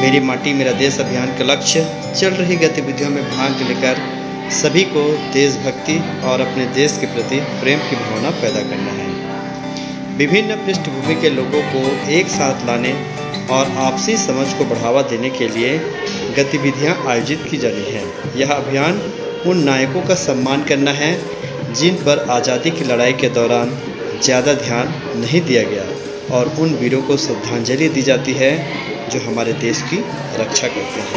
मेरी माटी मेरा देश अभियान का लक्ष्य चल रही गतिविधियों में भाग लेकर सभी को देशभक्ति और अपने देश के प्रति प्रेम की भावना पैदा करना है। विभिन्न पृष्ठभूमि के लोगों को एक साथ लाने और आपसी समझ को बढ़ावा देने के लिए गतिविधियां आयोजित की जानी हैं। यह अभियान उन नायकों का सम्मान करना है जिन पर आज़ादी की लड़ाई के दौरान ज़्यादा ध्यान नहीं दिया गया और उन वीरों को श्रद्धांजलि दी जाती है जो हमारे देश की रक्षा करते हैं।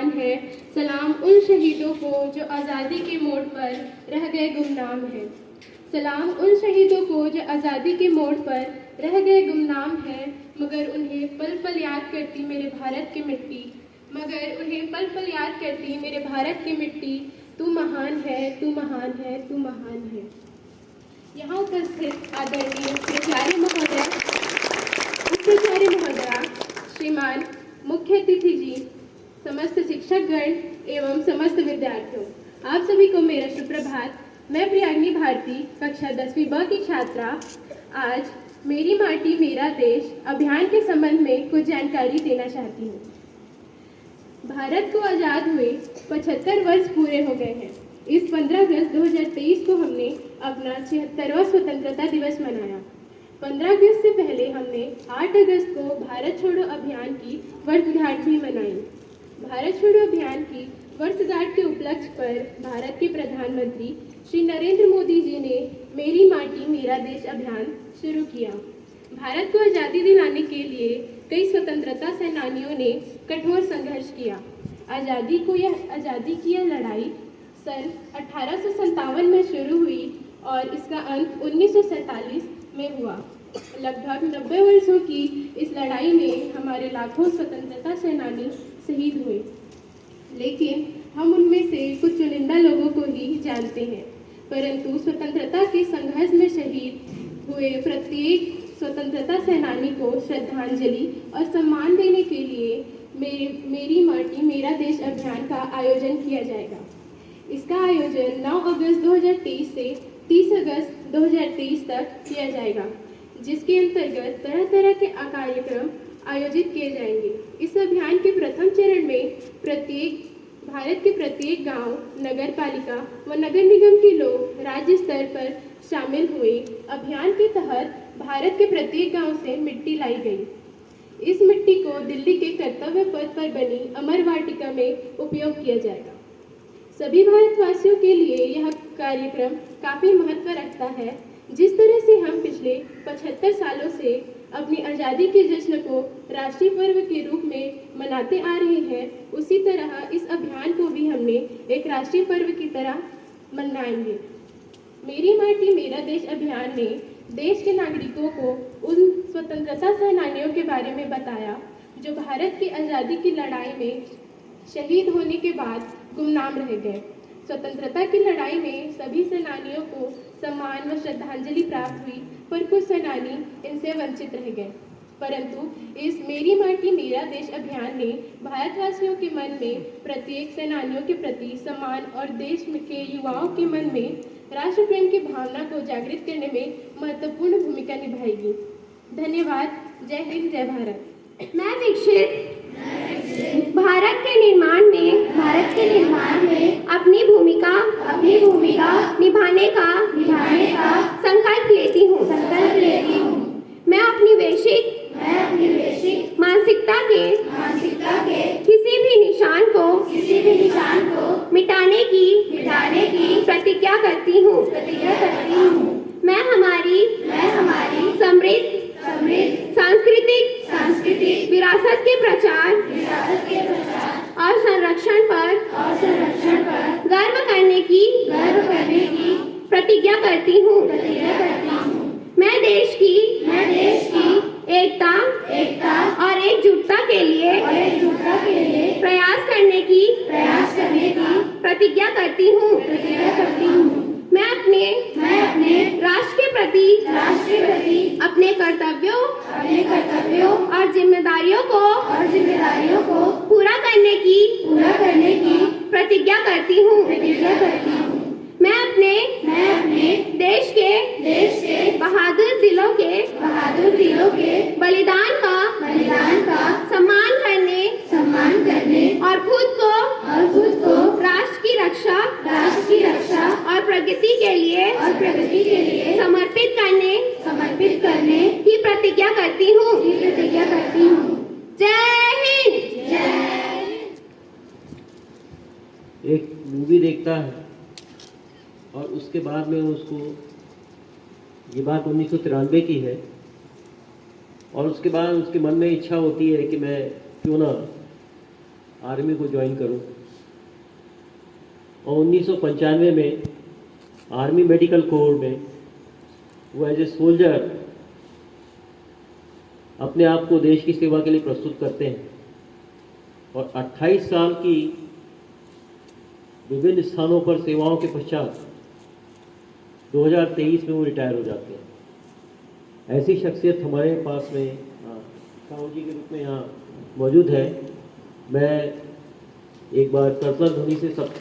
महान है। सलाम उन शहीदों को जो आज़ादी के मोड़ पर रह गए गुमनाम है। सलाम उन शहीदों को जो आज़ादी के मोड़ पर रह गए गुमनाम है। मगर उन्हें पल पल याद करती मेरे भारत की मिट्टी, मगर उन्हें पल पल याद करती मेरे भारत की मिट्टी। तू महान है, तू महान है, तू महान है। यहाँ उपस्थित आदरणीय प्राचार्य महोदय, उपचार्य महोदया, श्रीमान मुख्य अतिथि जी, समस्त शिक्षकगण एवं समस्त विद्यार्थियों, आप सभी को मेरा सुप्रभात। मैं प्रियांगनी भारती, कक्षा 10वीं ब की छात्रा, आज मेरी माटी मेरा देश अभियान के संबंध में कुछ जानकारी देना चाहती हूँ। भारत को आज़ाद हुए 75 वर्ष पूरे हो गए हैं। इस 15 अगस्त 2023 को हमने अपना 76वां स्वतंत्रता दिवस मनाया। 15 अगस्त से पहले हमने 8 अगस्त को भारत छोड़ो अभियान की वर्षगांठ भी मनाई। भारत छोड़ो अभियान की वर्षगांठ के उपलक्ष्य पर भारत के प्रधानमंत्री श्री नरेंद्र मोदी जी ने मेरी माटी मेरा देश अभियान शुरू किया। भारत को आज़ादी दिलाने के लिए कई स्वतंत्रता सेनानियों ने कठोर संघर्ष किया। आज़ादी की यह लड़ाई सन 1857 में शुरू हुई और इसका अंत 1947 में हुआ। लगभग 90 वर्षों की इस लड़ाई में हमारे लाखों स्वतंत्रता सेनानी शहीद हुए, लेकिन हम उनमें से कुछ चुनिंदा लोगों को ही जानते हैं। परंतु स्वतंत्रता के संघर्ष में शहीद हुए प्रत्येक स्वतंत्रता सेनानी को श्रद्धांजलि और सम्मान देने के लिए मेरी माटी मेरा देश अभियान का आयोजन किया जाएगा। इसका आयोजन 9 अगस्त 2023 से 30 अगस्त 2023 तक किया जाएगा, जिसके अंतर्गत तरह तरह के कार्यक्रम आयोजित किए जाएंगे। इस अभियान के प्रथम चरण में भारत के प्रत्येक गांव, नगर पालिका व नगर निगम के लोग राज्य स्तर पर शामिल हुए। अभियान के तहत भारत के प्रत्येक गांव से मिट्टी लाई गई। इस मिट्टी को दिल्ली के कर्तव्य पथ पर बनी अमर वाटिका में उपयोग किया जाएगा। सभी भारतवासियों के लिए यह कार्यक्रम काफ़ी महत्व रखता है। जिस तरह से हम पिछले 75 सालों से अपनी आज़ादी के जश्न को राष्ट्रीय पर्व के रूप में मनाते आ रहे हैं, उसी तरह इस अभियान को भी हमने एक राष्ट्रीय पर्व की तरह मनाएंगे। मेरी माटी मेरा देश अभियान ने देश के नागरिकों को उन स्वतंत्रता सेनानियों के बारे में बताया जो भारत की आज़ादी की लड़ाई में शहीद होने के बाद गुमनाम रह गए। स्वतंत्रता की लड़ाई में सभी सेनानियों को सम्मान व श्रद्धांजलि प्राप्त हुई, पर कुछ सेनानी इनसे वंचित रह गए। परंतु इस मेरी माटी मेरा देश अभियान ने भारतवासियों के मन में प्रत्येक सेनानियों के प्रति सम्मान और देश के युवाओं के मन में राष्ट्र प्रेम की भावना को जागृत करने में महत्वपूर्ण भूमिका निभाएगी। धन्यवाद। जय हिंद, जय भारत। मैं दीक्षित भारत के निर्माण में अपनी भूमिका निभाने का संकल्प लेती हूँ। मैं अपनी वैश्विक मानसिकता के किसी भी निशान को मिटाने की प्रतिज्ञा करती हूँ। मैं हमारी समृद्ध सांस्कृतिक विरासत के प्रचार और संरक्षण पर गर्व करने की प्रतिज्ञा करती हूँ। मैं देश की एकता और एकजुटता के लिए प्रयास करने की प्रतिज्ञा करती हूँ। मैं अपने राष्ट्र के प्रति अपने कर्तव्यों और जिम्मेदारियों को पूरा करने की प्रतिज्ञा करती हूँ। मैं अपने देश के बहादुर दिलों के बलिदान का सम्मान करने और खुद को राष्ट्र की रक्षा और प्रगति के लिए समर्पित करने की प्रतिज्ञा करती हूँ। जय हिंद। एक मूवी देखता है और उसके बाद में उसको, ये बात 1993 की है, और उसके बाद उसके मन में इच्छा होती है कि मैं क्यों ना आर्मी को ज्वाइन करूं। और 1995 में आर्मी मेडिकल कोर में वो एज ए सोल्जर अपने आप को देश की सेवा के लिए प्रस्तुत करते हैं और 28 साल की विभिन्न स्थानों पर सेवाओं के पश्चात 2023 में वो रिटायर हो जाते हैं। ऐसी शख्सियत हमारे पास में साहू जी के रूप में यहाँ मौजूद है। मैं एक बार करतल ध्वनि से सब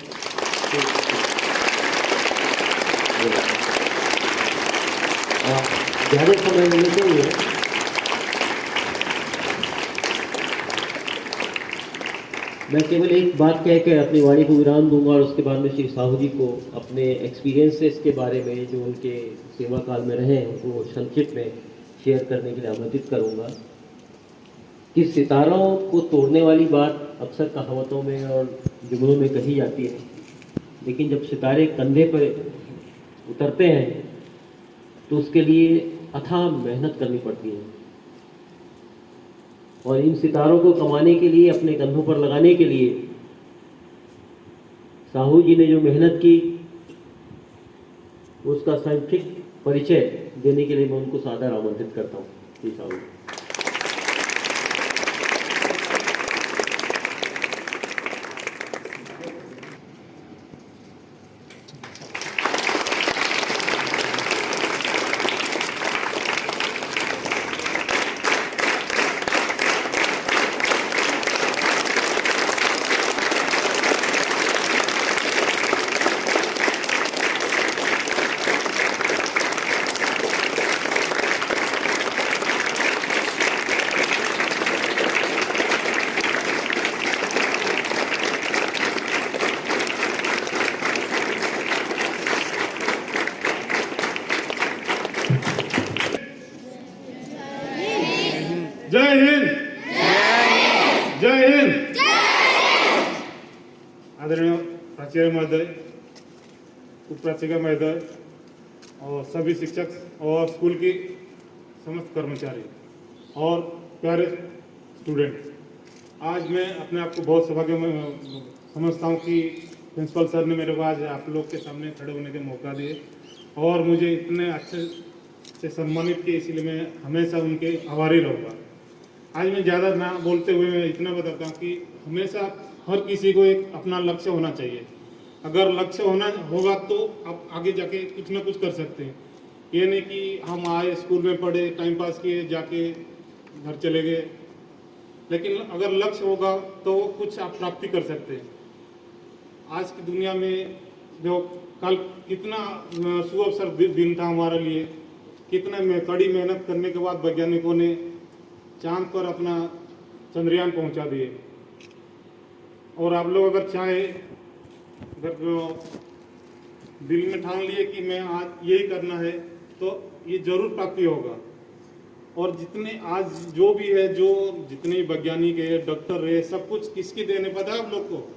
ज़्यादा समय नहीं चाहिए। मैं केवल एक बात कह के अपनी वाणी को विराम दूंगा और उसके बाद में श्री साहू जी को अपने एक्सपीरियंसेस के बारे में जो उनके सेवा काल में रहे हैं वो संक्षिप्त में शेयर करने के लिए आमंत्रित करूंगा। कि सितारों को तोड़ने वाली बात अक्सर कहावतों में और जुमलों में कही जाती है, लेकिन जब सितारे कंधे पर उतरते हैं तो उसके लिए अथाह मेहनत करनी पड़ती है। और इन सितारों को कमाने के लिए, अपने कंधों पर लगाने के लिए साहू जी ने जो मेहनत की उसका संक्षिप्त परिचय देने के लिए मैं उनको सादर आमंत्रित करता हूँ। जी साहू। जय हिंद, जय हिंद। आदरणीय प्राचार्य महोदय, उपप्राचार्य महोदय और सभी शिक्षक और स्कूल की समस्त कर्मचारी और प्यारे स्टूडेंट, आज मैं अपने आप को बहुत सौभाग्य में समझता हूँ कि प्रिंसिपल सर ने मेरे को आज आप लोग के सामने खड़े होने के मौका दिए और मुझे इतने अच्छे से सम्मानित किए, इसलिए मैं हमेशा उनके आभारी रहूँगा। आज मैं ज़्यादा ना बोलते हुए मैं इतना बताता हूँ कि हमेशा हर किसी को एक अपना लक्ष्य होना चाहिए। अगर लक्ष्य होगा तो आप आगे जाके कुछ ना कुछ कर सकते हैं। ये नहीं कि हम आए, स्कूल में पढ़े, टाइम पास किए, जाके घर चले गए, लेकिन अगर लक्ष्य होगा तो कुछ आप प्राप्ति कर सकते हैं। आज की दुनिया में जो कल कितना सुअवसर दिन था हमारे लिए, कितना कड़ी मेहनत करने के बाद वैज्ञानिकों ने चांद पर अपना चंद्रयान पहुंचा दिए। और आप लोग अगर चाहे, अगर दिल में ठान लिए कि मैं आज यही करना है, तो ये जरूर प्राप्ति होगा। और जितने आज जो भी है, जो जितने वैज्ञानिक है, डॉक्टर है, सब कुछ किसकी देन है पता है आप लोग को?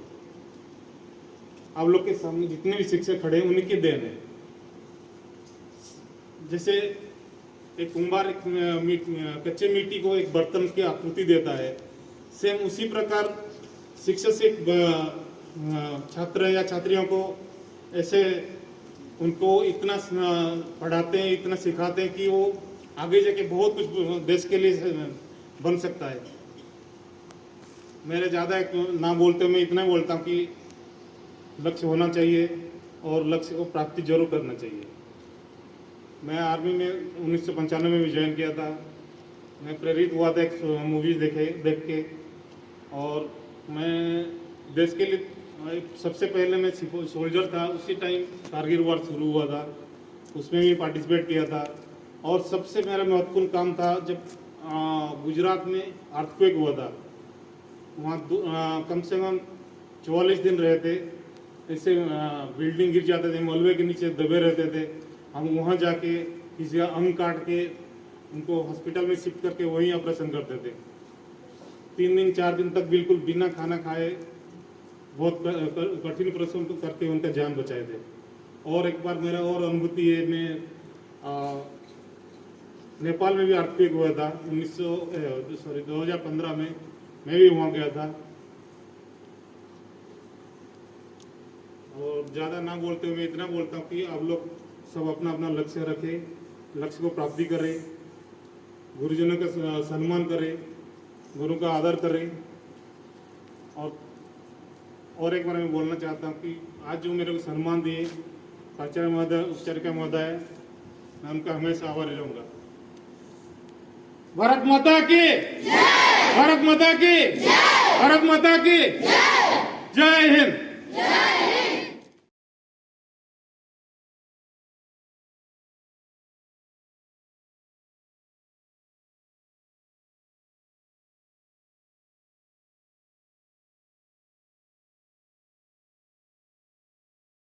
आप लोग के सामने जितने भी शिक्षक खड़े हैं उन्हीं की देन है। जैसे एक कुंभार कच्चे मिट्टी को एक बर्तन की आकृति देता है, सेम उसी प्रकार शिक्षक से छात्र या छात्रियों को ऐसे उनको इतना पढ़ाते हैं, इतना सिखाते हैं कि वो आगे जाके बहुत कुछ देश के लिए बन सकता है। मेरे ज़्यादा ना बोलते मैं इतना बोलता हूँ कि लक्ष्य होना चाहिए और लक्ष्य को प्राप्ति जरूर करना चाहिए। मैं आर्मी में 1995 में भी ज्वाइन किया था। मैं प्रेरित हुआ था एक मूवीज़ देख के, और मैं देश के लिए सबसे पहले मैं सोल्जर था। उसी टाइम कारगिल वार शुरू हुआ था, उसमें भी पार्टिसिपेट किया था। और सबसे मेरा महत्वपूर्ण काम था जब गुजरात में अर्थक्वेक हुआ था। वहाँ कम से कम 44 दिन रहे थे। ऐसे बिल्डिंग गिर जाते थे, मलबे के नीचे दबे रहते थे। हम वहाँ जाके किसी का अंग काट के उनको हॉस्पिटल में शिफ्ट करके वहीं ऑपरेशन करते थे। 3 दिन 4 दिन तक बिल्कुल बिना खाना खाए बहुत कठिन परिश्रम करके उनका जान बचाए थे। और एक बार मेरा और अनुभूति है, मैं नेपाल में भी अर्थक्वेक हुआ था 2015 में। मैं भी वहाँ गया था। और ज़्यादा ना बोलते हुए मैं इतना बोलता हूँ कि आप लोग सब अपना अपना लक्ष्य रखें, लक्ष्य को प्राप्ति करें, गुरुजनों का सम्मान करें, गुरु का आदर करें। और एक बार मैं बोलना चाहता हूँ कि आज जो मेरे को सम्मान दिए प्राचार्य महोदय, उपचारिका महोदय, मैं उनका हमेशा आभारी रहूँगा। भारत माता की भारत माता की भारत माता की जय हिंद।